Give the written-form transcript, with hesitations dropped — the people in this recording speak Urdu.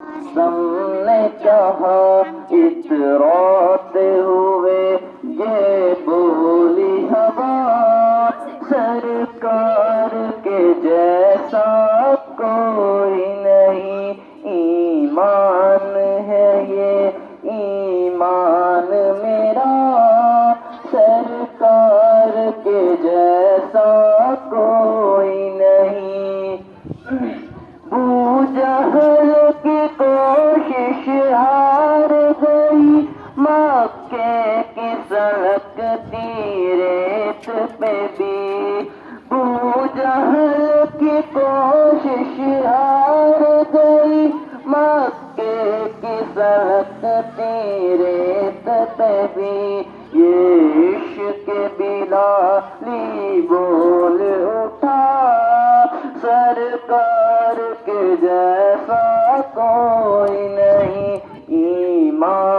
سامنے کہا اتراتے ہوئے یہ بولی ہوا، سرکار کے جیسا کوئی نہیں، ایمان ہے یہ ایمان میرا، سرکار کے جیسا کوئی نہیں۔ ابو جہل کی کوشش ہار گئی، مکے کی سڑک ریت پہ بھی، ابو جہل کی کوشش ہار گئی، مکے کی سڑک ریت پہ بھی، یہ عشق بلالی بول اٹھا، سرکار کے جیسا کوئی نہیں، ایمان